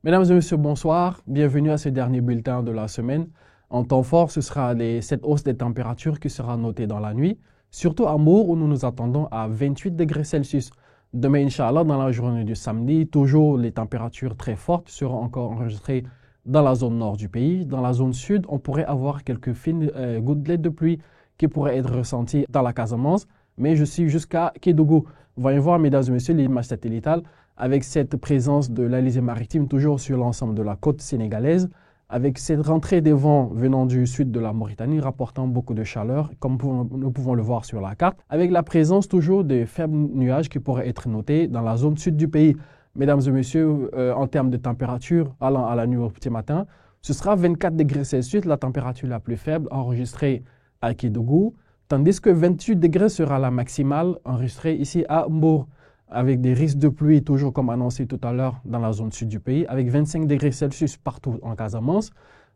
Mesdames et messieurs, bonsoir. Bienvenue à ce dernier bulletin de la semaine. En temps fort, ce sera cette hausse des températures qui sera notée dans la nuit, surtout à Mour où nous nous attendons à 28 degrés Celsius. Demain, Inch'Allah, dans la journée du samedi, toujours les températures très fortes seront encore enregistrées dans la zone nord du pays. Dans la zone sud, on pourrait avoir quelques fines gouttelettes de pluie qui pourraient être ressenties dans la Casamance, mais je suis jusqu'à Kédougou. Voyons voir, mesdames et messieurs, l'image satellitale avec cette présence de l'Alizé maritime toujours sur l'ensemble de la côte sénégalaise, avec cette rentrée des vents venant du sud de la Mauritanie rapportant beaucoup de chaleur, comme nous pouvons le voir sur la carte, avec la présence toujours de faibles nuages qui pourraient être notés dans la zone sud du pays. Mesdames et messieurs, en termes de température allant à la nuit au petit matin, ce sera 24 degrés Celsius, la température la plus faible enregistrée à Kédougou, tandis que 28 degrés sera la maximale enregistrée ici à Mbour, avec des risques de pluie, toujours comme annoncé tout à l'heure, dans la zone sud du pays, avec 25 degrés Celsius partout en Casamance.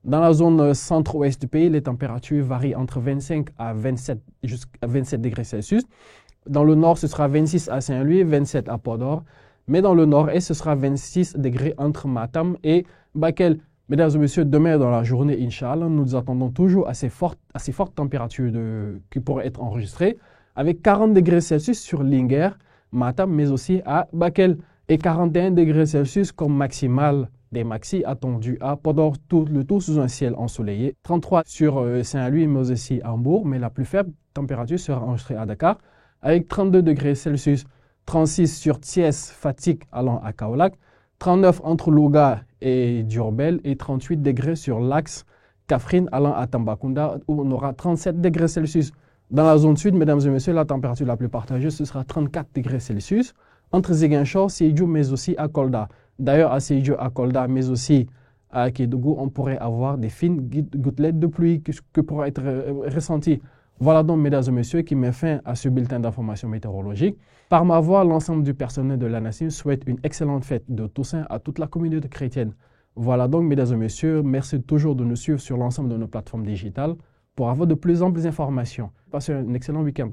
Dans la zone centre-ouest du pays, les températures varient entre 25 à 27, jusqu'à 27 degrés Celsius. Dans le nord, ce sera 26 à Saint-Louis, 27 à Podor. Mais dans le nord-est, ce sera 26 degrés entre Matam et Bakel. Mesdames et messieurs, demain dans la journée, Inch'Allah, nous attendons toujours assez fortes températures qui pourraient être enregistrées, avec 40 degrés Celsius sur Linguère, Matam, mais aussi à Bakel, et 41 degrés Celsius comme maximal des maxis attendus à Podor, le tout sous un ciel ensoleillé. 33 sur Saint-Louis, mais aussi à Hambourg, mais la plus faible température sera enregistrée à Dakar, avec 32 degrés Celsius. 36 sur Thiès, Fatick allant à Kaolack, 39 entre Louga et Diourbel et 38 degrés sur l'axe Kaffrine allant à Tambacounda où on aura 37 degrés Celsius. Dans la zone sud, mesdames et messieurs, la température la plus partagée, ce sera 34 degrés Celsius entre Ziguinchor, Sédhiou, mais aussi à Kolda. D'ailleurs, à Sédhiou, à Kolda, mais aussi à Kédougou, on pourrait avoir des fines gouttelettes de pluie qui pourraient être ressenties. Voilà donc, mesdames et messieurs, qui met fin à ce bulletin d'information météorologique. Par ma voix, l'ensemble du personnel de la Nation souhaite une excellente fête de Toussaint à toute la communauté chrétienne. Voilà donc, mesdames et messieurs, merci toujours de nous suivre sur l'ensemble de nos plateformes digitales pour avoir de plus amples informations. Passez un excellent week-end.